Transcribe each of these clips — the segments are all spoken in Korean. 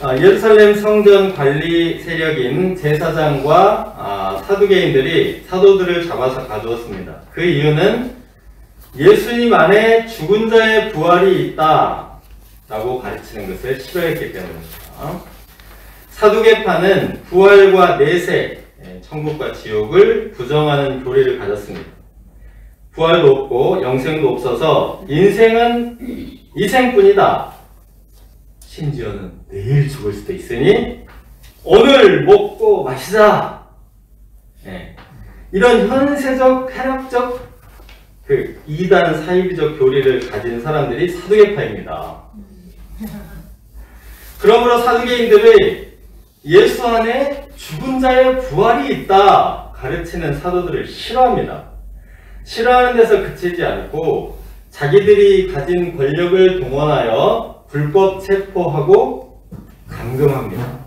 예루살렘 성전 관리 세력인 제사장과 사두개인들이 사도들을 잡아서 가두었습니다. 그 이유는 예수님 안에 죽은 자의 부활이 있다 라고 가르치는 것을 싫어했기 때문입니다. 사두개파는 부활과 내세, 천국과 지옥을 부정하는 교리를 가졌습니다. 부활도 없고 영생도 없어서 인생은 이생뿐이다. 심지어는 내일 죽을 수도 있으니 오늘 먹고 마시자. 이런 현세적, 쾌락적, 이단 사이비적 교리를 가진 사람들이 사두개파입니다. 그러므로 사두개인들이 예수 안에 죽은 자의 부활이 있다 가르치는 사도들을 싫어합니다. 싫어하는 데서 그치지 않고 자기들이 가진 권력을 동원하여 불법 체포하고 감금합니다.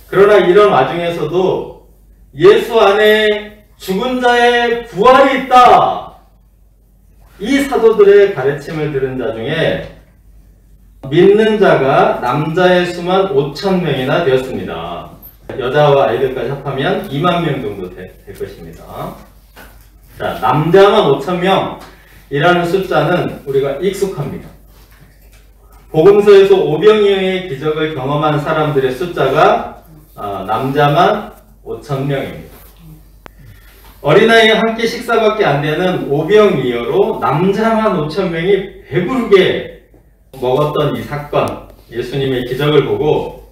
그러나 이런 와중에서도 예수 안에 죽은 자의 부활이 있다! 이 사도들의 가르침을 들은 자 중에 믿는 자가 남자의 수만 5,000명이나 되었습니다. 여자와 아이들까지 합하면 2만 명 정도 될 것입니다. 자, 남자만 5,000명이라는 숫자는 우리가 익숙합니다. 복음서에서 오병이어의 기적을 경험한 사람들의 숫자가 남자만 5,000명입니다. 어린아이와 함께 식사밖에 안 되는 오병이어로 남자만 5,000명이 배부르게 먹었던 이 사건, 예수님의 기적을 보고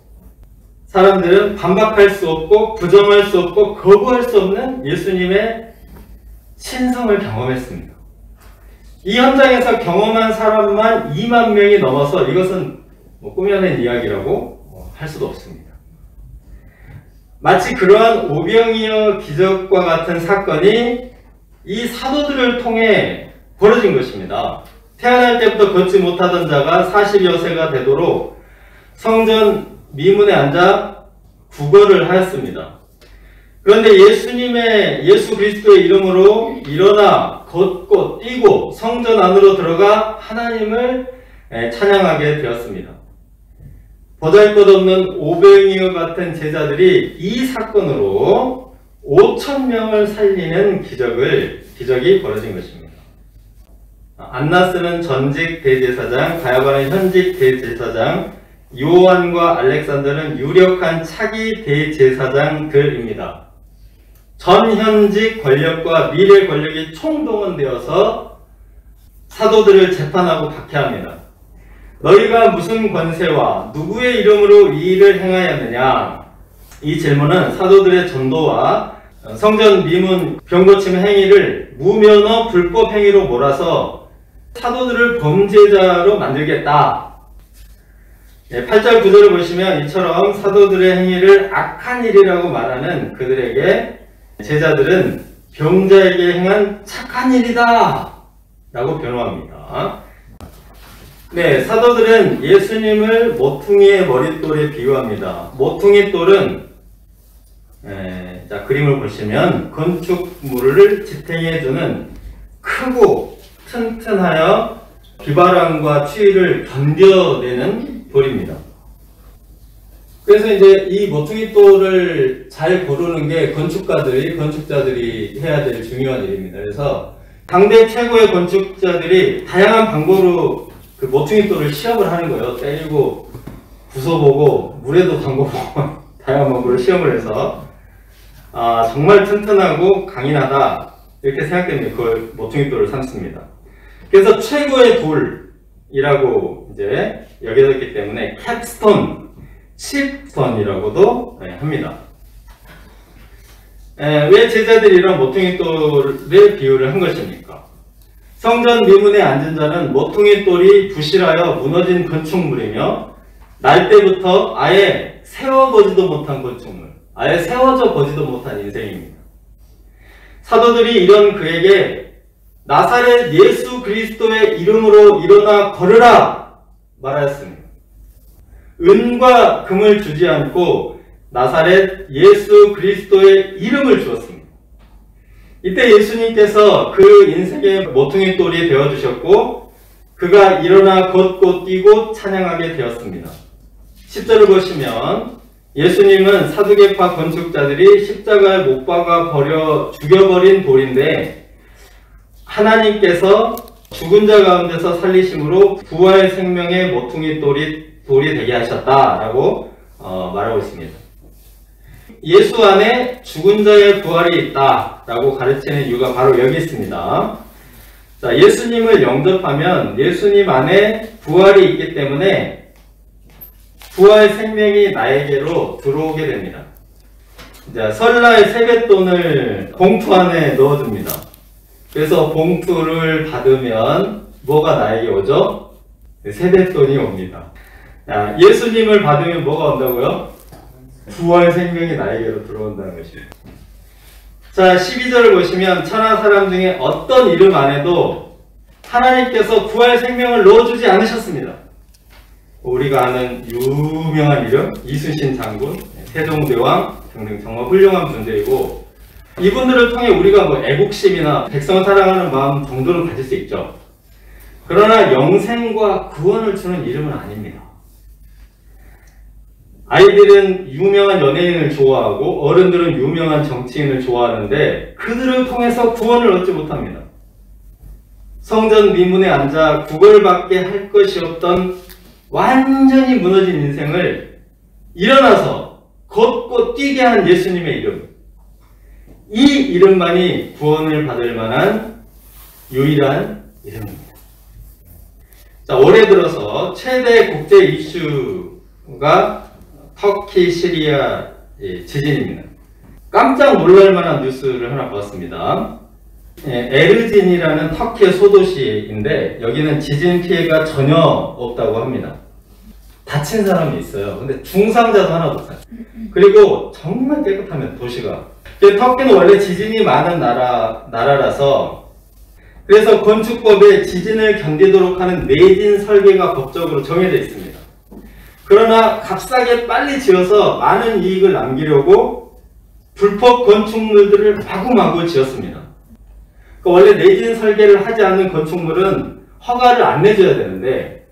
사람들은 반박할 수 없고 부정할 수 없고 거부할 수 없는 예수님의 신성을 경험했습니다. 이 현장에서 경험한 사람만 2만 명이 넘어서 이것은 꾸며낸 이야기라고 할 수도 없습니다. 마치 그러한 오병이어 기적과 같은 사건이 이 사도들을 통해 벌어진 것입니다. 태어날 때부터 걷지 못하던 자가 40여 세가 되도록 성전 미문에 앉아 구걸을 하였습니다. 그런데 예수 그리스도의 이름으로 일어나 걷고 뛰고 성전 안으로 들어가 하나님을 찬양하게 되었습니다. 보잘것없는 오병이어 같은 제자들이 이 사건으로 5,000명을 살리는 기적이 벌어진 것입니다. 안나스는 전직 대제사장, 가야바는 현직 대제사장, 요한과 알렉산더는 유력한 차기 대제사장들입니다. 전현직 권력과 미래 권력이 총동원되어서 사도들을 재판하고 박해합니다. 너희가 무슨 권세와 누구의 이름으로 이 일을 행하였느냐? 이 질문은 사도들의 전도와 성전 미문 병고침 행위를 무면허 불법 행위로 몰아서 사도들을 범죄자로 만들겠다. 8절 9절을 보시면 이처럼 사도들의 행위를 악한 일이라고 말하는 그들에게 제자들은 병자에게 행한 착한 일이다 라고 변호합니다. 사도들은 예수님을 모퉁이의 머릿돌에 비유합니다. 모퉁이 돌은 그림을 보시면 건축물을 지탱해주는 크고 튼튼하여 비바람과 추위를 견뎌내는 돌입니다. 그래서 이제 이 모퉁이 돌을 잘 고르는 게 건축자들이 해야 될 중요한 일입니다. 그래서 당대 최고의 건축자들이 다양한 방법으로 그 모퉁이 돌을 시험을 하는 거예요. 때리고 부숴보고 물에도 담궈보고 다양한 방법으로 시험을 해서 정말 튼튼하고 강인하다 이렇게 생각됩니다. 그 모퉁이 돌을 삼습니다. 그래서 최고의 돌이라고 이제 여겨졌기 때문에 캡스톤, 칩스톤이라고도 합니다. 왜 제자들이 이런 모퉁이 돌의 비유를 한 것입니까? 성전 미문에 앉은 자는 모퉁이 돌이 부실하여 무너진 건축물이며 날 때부터 아예 세워보지도 못한 건축물, 아예 세워져 보지도 못한 인생입니다. 사도들이 이런 그에게 나사렛 예수 그리스도의 이름으로 일어나 걸으라 말하였습니다. 은과 금을 주지 않고 나사렛 예수 그리스도의 이름을 주었습니다. 이때 예수님께서 그 인생의 모퉁이 돌이 되어주셨고 그가 일어나 걷고 뛰고 찬양하게 되었습니다. 10절을 보시면 예수님은 사두개파 건축자들이 십자가에 못 박아 죽여버린 돌인데 하나님께서 죽은 자 가운데서 살리심으로 부활 생명의 모퉁이 돌이 되게 하셨다라고 말하고 있습니다. 예수 안에 죽은 자의 부활이 있다라고 가르치는 이유가 바로 여기 있습니다. 자, 예수님을 영접하면 예수님 안에 부활이 있기 때문에 부활 생명이 나에게로 들어오게 됩니다. 자, 설날 세뱃돈을 봉투 안에 넣어줍니다. 그래서 봉투를 받으면 뭐가 나에게 오죠? 세뱃돈이 옵니다. 자, 예수님을 받으면 뭐가 온다고요? 부활 생명이 나에게로 들어온다는 것입니다. 자, 12절을 보시면 천하 사람 중에 어떤 이름 안에도 하나님께서 부활 생명을 넣어주지 않으셨습니다. 우리가 아는 유명한 이름 이순신 장군, 세종대왕 등등 정말 훌륭한 분들이고 이분들을 통해 우리가 뭐 애국심이나 백성을 사랑하는 마음 정도는 가질 수 있죠. 그러나 영생과 구원을 주는 이름은 아닙니다. 아이들은 유명한 연예인을 좋아하고 어른들은 유명한 정치인을 좋아하는데 그들을 통해서 구원을 얻지 못합니다. 성전 미문에 앉아 구걸밖에 할 것이 없던 완전히 무너진 인생을 일어나서 걷고 뛰게 한 예수님의 이름, 이 이름만이 구원을 받을 만한 유일한 이름입니다. 자, 올해 들어서 최대 국제 이슈가 터키 시리아 지진입니다. 깜짝 놀랄 만한 뉴스를 하나 봤습니다. 에르진이라는 터키의 소도시인데 여기는 지진 피해가 전혀 없다고 합니다. 다친 사람이 있어요. 근데 중상자도 하나도 없어요. 그리고 정말 깨끗합니다, 도시가. 터키는 원래 지진이 많은 나라라서 그래서 건축법에 지진을 견디도록 하는 내진 설계가 법적으로 정해져 있습니다. 그러나 값싸게 빨리 지어서 많은 이익을 남기려고 불법 건축물들을 마구마구 지었습니다. 원래 내진 설계를 하지 않는 건축물은 허가를 안 내줘야 되는데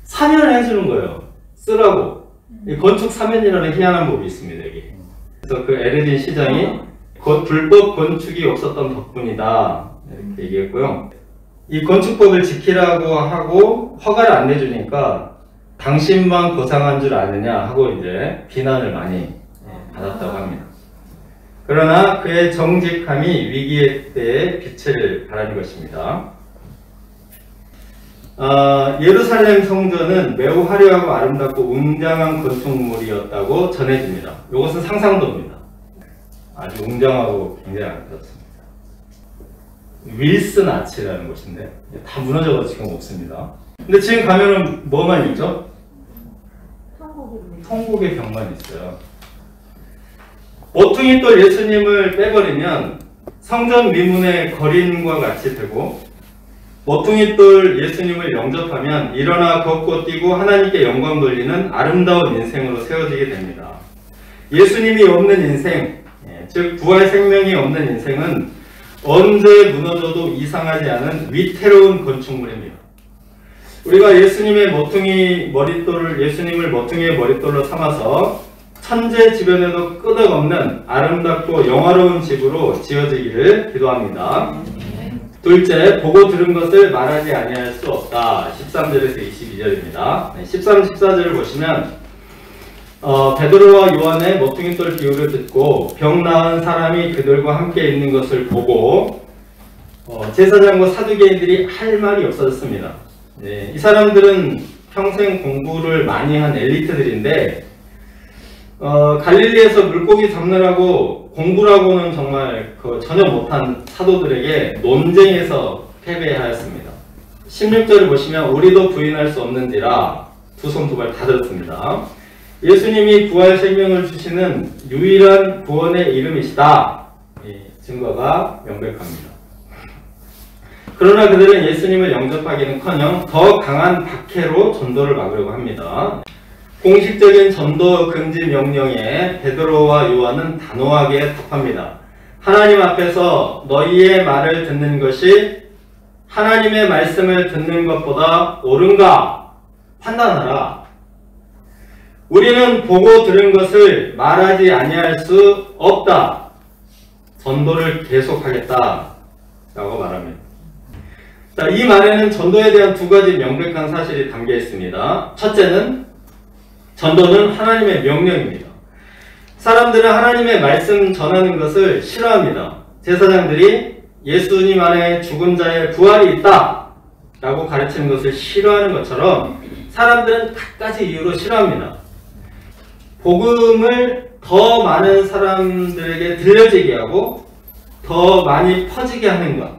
사면을 해주는 거예요. 쓰라고. 건축 사면이라는 희한한 법이 있습니다. 여기. 그래서 그 에르딘 시장이 불법 건축이 없었던 덕분이다 이렇게 얘기했고요. 이 건축법을 지키라고 하고 허가를 안 내주니까 당신만 고상한 줄 아느냐 하고 이제 비난을 많이 받았다고 합니다. 그러나 그의 정직함이 위기의 때에 빛을 발한 것입니다. 예루살렘 성전은 매우 화려하고 아름답고 웅장한 건축물이었다고 전해집니다. 이것은 상상도입니다. 아주 웅장하고 굉장히 아름답습니다. 윌슨 아치라는 곳인데 다 무너져서 지금 없습니다. 근데 지금 가면은 뭐만 있죠? 천국의 병만 있어요. 모퉁이돌 예수님을 빼버리면 성전 미문의 거린과 같이 되고 모퉁이돌 예수님을 영접하면 일어나 걷고 뛰고 하나님께 영광 돌리는 아름다운 인생으로 세워지게 됩니다. 예수님이 없는 인생, 즉 부활 생명이 없는 인생은 언제 무너져도 이상하지 않은 위태로운 건축물입니다. 우리가 예수님의 모퉁이의 머리돌로 삼아서 천재 주변에도 끄덕없는 아름답고 영화로운 집으로 지어지기를 기도합니다. 둘째, 보고 들은 것을 말하지 아니할 수 없다. 13절에서 22절입니다. 13, 14절을 보시면 베드로와 요한의 모퉁이돌 비유를 듣고 병 나은 사람이 그들과 함께 있는 것을 보고 제사장과 사두개인들이 할 말이 없어졌습니다. 이 사람들은 평생 공부를 많이 한 엘리트들인데 갈릴리에서 물고기 잡느라고 공부라고는 정말 전혀 못한 사도들에게 논쟁에서 패배하였습니다. 16절을 보시면 우리도 부인할 수 없는지라 두 손 두 발 다 들었습니다. 예수님이 부활 생명을 주시는 유일한 구원의 이름이시다. 증거가 명백합니다. 그러나 그들은 예수님을 영접하기는커녕 더 강한 박해로 전도를 막으려고 합니다. 공식적인 전도 금지 명령에 베드로와 요한은 단호하게 답합니다. 하나님 앞에서 너희의 말을 듣는 것이 하나님의 말씀을 듣는 것보다 옳은가 판단하라. 우리는 보고 들은 것을 말하지 아니할 수 없다. 전도를 계속하겠다. 라고 말합니다. 자, 이 말에는 전도에 대한 두 가지 명백한 사실이 담겨 있습니다. 첫째는 전도는 하나님의 명령입니다. 사람들은 하나님의 말씀 전하는 것을 싫어합니다. 제사장들이 예수님 안에 죽은 자의 부활이 있다 라고 가르치는 것을 싫어하는 것처럼 사람들은 갖가지 이유로 싫어합니다. 복음을 더 많은 사람들에게 들려지게 하고 더 많이 퍼지게 하는 것,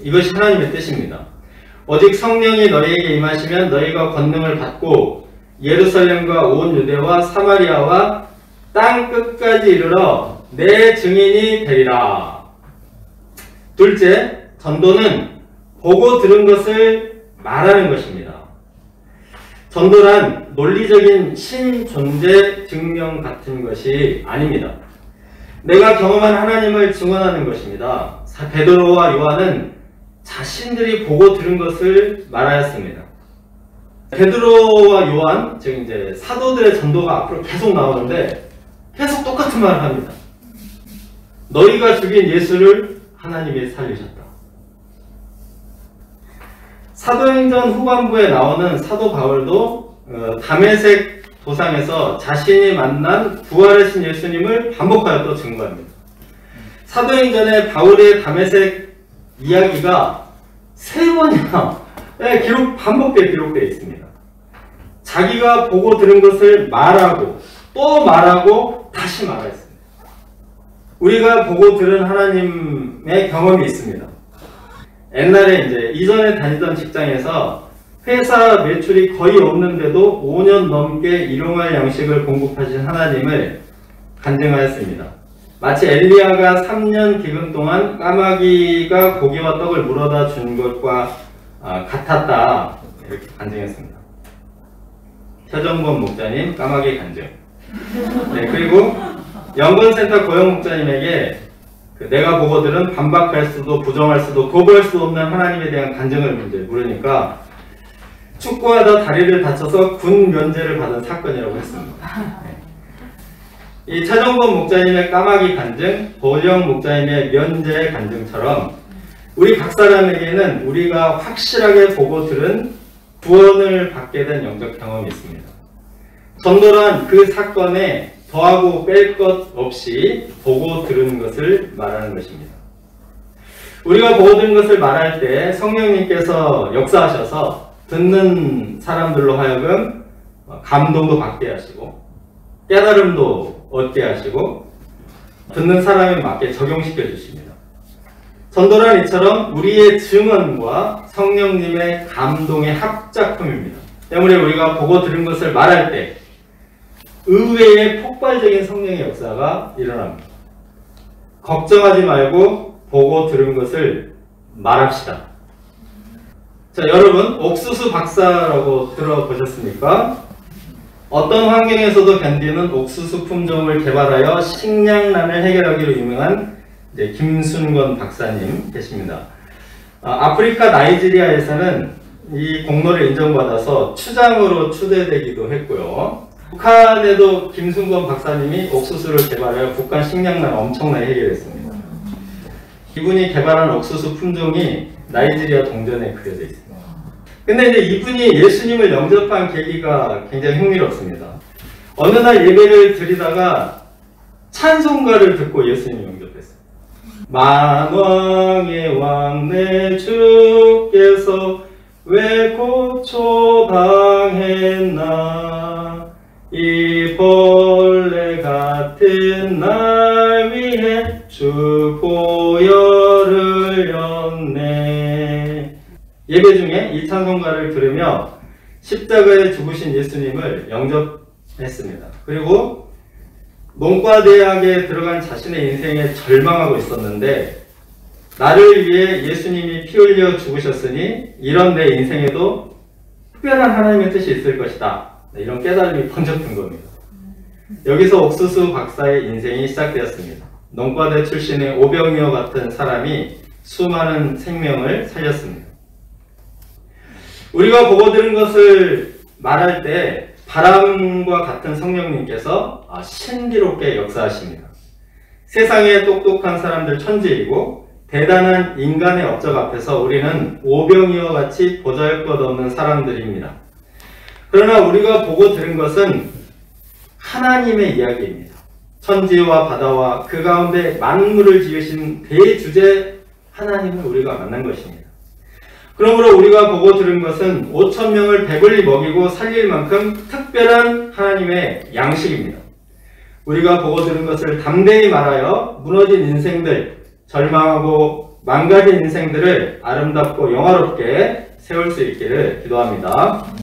이것이 하나님의 뜻입니다. 오직 성령이 너희에게 임하시면 너희가 권능을 받고 예루살렘과 온 유대와 사마리아와 땅 끝까지 이르러 내 증인이 되리라. 둘째, 전도는 보고 들은 것을 말하는 것입니다. 전도란 논리적인 신존재 증명 같은 것이 아닙니다. 내가 경험한 하나님을 증언하는 것입니다. 베드로와 요한은 자신들이 보고 들은 것을 말하였습니다. 베드로와 요한, 즉 이제 사도들의 전도가 앞으로 계속 나오는데 계속 똑같은 말을 합니다. 너희가 죽인 예수를 하나님이 살리셨다. 사도행전 후반부에 나오는 사도 바울도 다메섹 도상에서 자신이 만난 부활하신 예수님을 반복하여 또 증거합니다. 사도행전에 바울의 다메섹 이야기가 3번이나 반복되어 기록되어 있습니다. 자기가 보고 들은 것을 말하고 또 말하고 다시 말했습니다. 우리가 보고 들은 하나님의 경험이 있습니다. 옛날에 이제 이전에 다니던 직장에서 회사 매출이 거의 없는데도 5년 넘게 일용할 양식을 공급하신 하나님을 간증하였습니다. 마치 엘리야가 3년 기근 동안 까마귀가 고기와 떡을 물어다 준 것과 같았다, 이렇게 간증했습니다. 최정범 목사님 까마귀 간증. 네, 그리고 영건센터 고영 목사님에게 내가 보고 들은 반박할 수도 부정할 수도 거부할 수 없는 하나님에 대한 간증을 이제 물으니까 축구하다 다리를 다쳐서 군 면제를 받은 사건이라고 했습니다. 이 최정범 목사님의 까마귀 간증, 고영 목사님의 면제 간증처럼 우리 각 사람에게는 우리가 확실하게 보고 들은 구원을 받게 된 영적 경험이 있습니다. 전도란 그 사건에 더하고 뺄 것 없이 보고 들은 것을 말하는 것입니다. 우리가 보고 들은 것을 말할 때 성령님께서 역사하셔서 듣는 사람들로 하여금 감동도 받게 하시고 깨달음도 얻게 하시고 듣는 사람에 맞게 적용시켜 주십니다. 전도란 이처럼 우리의 증언과 성령님의 감동의 합작품입니다. 때문에 우리가 보고 들은 것을 말할 때 의외의 폭발적인 성령의 역사가 일어납니다. 걱정하지 말고 보고 들은 것을 말합시다. 자, 여러분 옥수수 박사라고 들어보셨습니까? 어떤 환경에서도 견디는 옥수수 품종을 개발하여 식량난을 해결하기로 유명한 김순권 박사님 계십니다. 아프리카 나이지리아에서는 이 공로를 인정받아서 추장으로 추대되기도 했고요. 북한에도 김순권 박사님이 옥수수를 개발하여 북한 식량난 엄청나게 해결했습니다. 이분이 개발한 옥수수 품종이 나이지리아 동전에 그려져 있습니다. 근데 이제 이분이 예수님을 영접한 계기가 굉장히 흥미롭습니다. 어느 날 예배를 드리다가 찬송가를 듣고 예수님을 영접했어요. 만왕의 왕 내 주께서 왜 고초당했나 이 벌레 같은 날 위해 주 보혈을 였네. 예배 중에 이 찬송가를 들으며 십자가에 죽으신 예수님을 영접했습니다. 그리고 농과대학에 들어간 자신의 인생에 절망하고 있었는데 나를 위해 예수님이 피 흘려 죽으셨으니 이런 내 인생에도 특별한 하나님의 뜻이 있을 것이다. 이런 깨달음이 번쩍든 겁니다. 여기서 옥수수 박사의 인생이 시작되었습니다. 농과대 출신의 오병이어 같은 사람이 수많은 생명을 살렸습니다. 우리가 보고 들은 것을 말할 때 바람과 같은 성령님께서 신비롭게 역사하십니다. 세상의 똑똑한 사람들 천지이고 대단한 인간의 업적 앞에서 우리는 오병이어 같이 보잘것없는 사람들입니다. 그러나 우리가 보고 들은 것은 하나님의 이야기입니다. 천지와 바다와 그 가운데 만물을 지으신 대주제 하나님을 우리가 만난 것입니다. 그러므로 우리가 보고 들은 것은 5,000명을 배불리 먹이고 살릴 만큼 특별한 하나님의 양식입니다. 우리가 보고 들은 것을 담대히 말하여 무너진 인생들, 절망하고 망가진 인생들을 아름답고 영화롭게 세울 수 있기를 기도합니다.